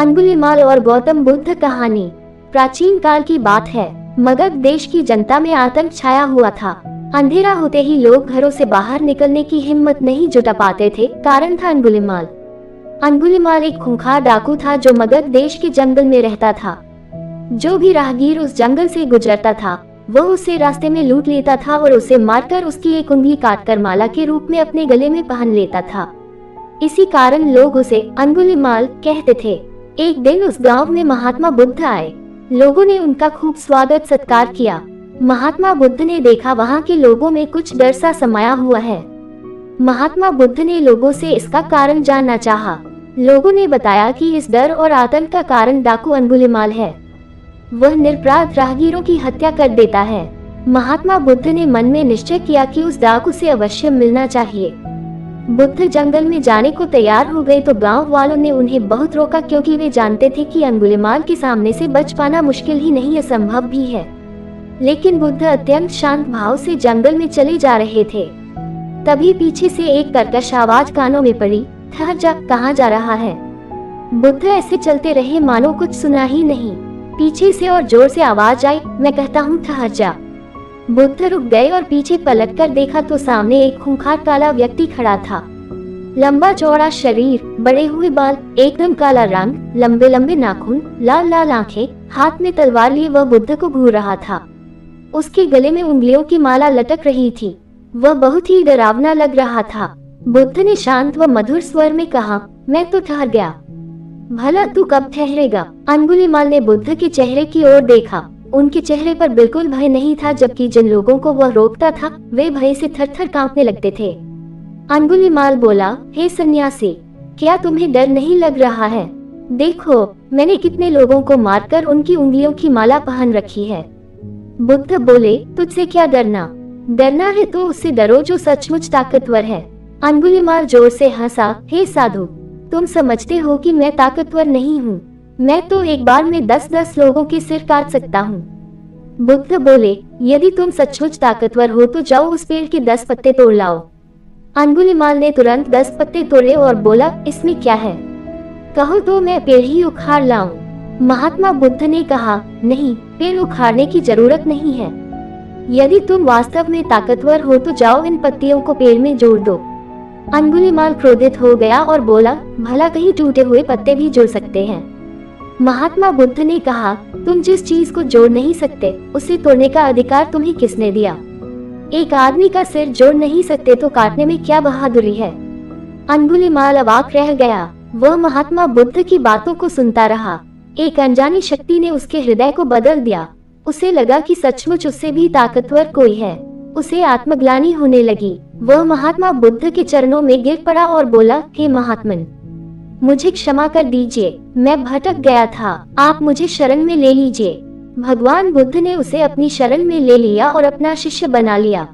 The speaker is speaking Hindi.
अंगुलीमाल और गौतम बुद्ध कहानी। प्राचीन काल की बात है। मगध देश की जनता में आतंक छाया हुआ था। अंधेरा होते ही लोग घरों से बाहर निकलने की हिम्मत नहीं जुटा पाते थे। कारण था अंगुलीमाल। अंगुलीमाल एक खूंखार डाकू था जो मगध देश के जंगल में रहता था। जो भी राहगीर उस जंगल से गुजरता था वो उसे रास्ते में लूट लेता था और उसे मारकर उसकी एक उंगली काटकर माला के रूप में अपने गले में पहन लेता था। इसी कारण लोग उसे अंगुलीमाल कहते थे। एक दिन उस गांव में महात्मा बुद्ध आए। लोगों ने उनका खूब स्वागत सत्कार किया। महात्मा बुद्ध ने देखा वहां के लोगों में कुछ डर सा समाया हुआ है। महात्मा बुद्ध ने लोगों से इसका कारण जानना चाहा। लोगों ने बताया कि इस डर और आतंक का कारण डाकू अंगुलीमाल है। वह निरपराध राहगीरों की हत्या कर देता है। महात्मा बुद्ध ने मन में निश्चय किया कि उस डाकू से अवश्य मिलना चाहिए। बुद्ध जंगल में जाने को तैयार हो गए तो गांव वालों ने उन्हें बहुत रोका, क्योंकि वे जानते थे कि अंगुलीमाल के सामने से बच पाना मुश्किल ही नहीं असंभव भी है। लेकिन बुद्ध अत्यंत शांत भाव से जंगल में चले जा रहे थे। तभी पीछे से एक कर्कश आवाज कानों में पड़ी, ठहर जा, कहाँ जा रहा है? बुद्ध ऐसे चलते रहे मानो कुछ सुना ही नहीं। पीछे से और जोर से आवाज आई, मैं कहता हूँ ठहर जा। बुद्ध रुक गए और पीछे पलटकर देखा तो सामने एक खूंखार काला व्यक्ति खड़ा था। लंबा चौड़ा शरीर, बड़े हुए बाल, एकदम काला रंग, लंबे लंबे नाखून, लाल लाल आंखें, हाथ में तलवार लिए वह बुद्ध को घूर रहा था। उसके गले में उंगलियों की माला लटक रही थी। वह बहुत ही डरावना लग रहा था। बुद्ध ने शांत व मधुर स्वर में कहा, मैं तो ठहर गया। भला तू कब ठहरेगा? अंगुलीमाल ने बुद्ध के चेहरे की ओर देखा। उनके चेहरे पर बिल्कुल भय नहीं था, जबकि जिन लोगों को वह रोकता था वे भय से थर-थर कांपने लगते थे। अंगुलीमाल बोला, हे सन्यासी, क्या तुम्हें डर नहीं लग रहा है? देखो, मैंने कितने लोगों को मारकर उनकी उंगलियों की माला पहन रखी है। बुद्ध बोले, तुझसे क्या डरना? डरना है तो उससे डरो जो सचमुच ताकतवर है। अंगुलीमाल जोर से हंसा, हे साधु, तुम समझते हो कि मैं ताकतवर नहीं हूँ। मैं तो एक बार में 10-10 लोगों के सिर काट सकता हूँ। बुद्ध बोले, यदि तुम सचमुच ताकतवर हो तो जाओ उस पेड़ के 10 पत्ते तोड़ लाओ। अंगुलीमाल ने तुरंत 10 पत्ते तोड़े और बोला, इसमें क्या है? कहो तो मैं पेड़ ही उखाड़ लाऊं। महात्मा बुद्ध ने कहा, नहीं, पेड़ उखाड़ने की जरूरत नहीं है। यदि तुम वास्तव में ताकतवर हो तो जाओ इन पत्तियों को पेड़ में जोड़ दो। अंगुलीमाल क्रोधित हो गया और बोला, भला कहीं टूटे हुए पत्ते भी जुड़ सकते हैं? महात्मा बुद्ध ने कहा, तुम जिस चीज को जोड़ नहीं सकते उसे तोड़ने का अधिकार तुम्हें किसने दिया? एक आदमी का सिर जोड़ नहीं सकते तो काटने में क्या बहादुरी है? अंगुलीमाल अवाक रह गया। वह महात्मा बुद्ध की बातों को सुनता रहा। एक अनजानी शक्ति ने उसके हृदय को बदल दिया। उसे लगा कि सचमुच उससे भी ताकतवर कोई है। उसे आत्मग्लानि होने लगी। वह महात्मा बुद्ध के चरणों में गिर पड़ा और बोला, हे महात्मन, मुझे क्षमा कर दीजिए, मैं भटक गया था, आप मुझे शरण में ले लीजिए। भगवान बुद्ध ने उसे अपनी शरण में ले लिया और अपना शिष्य बना लिया।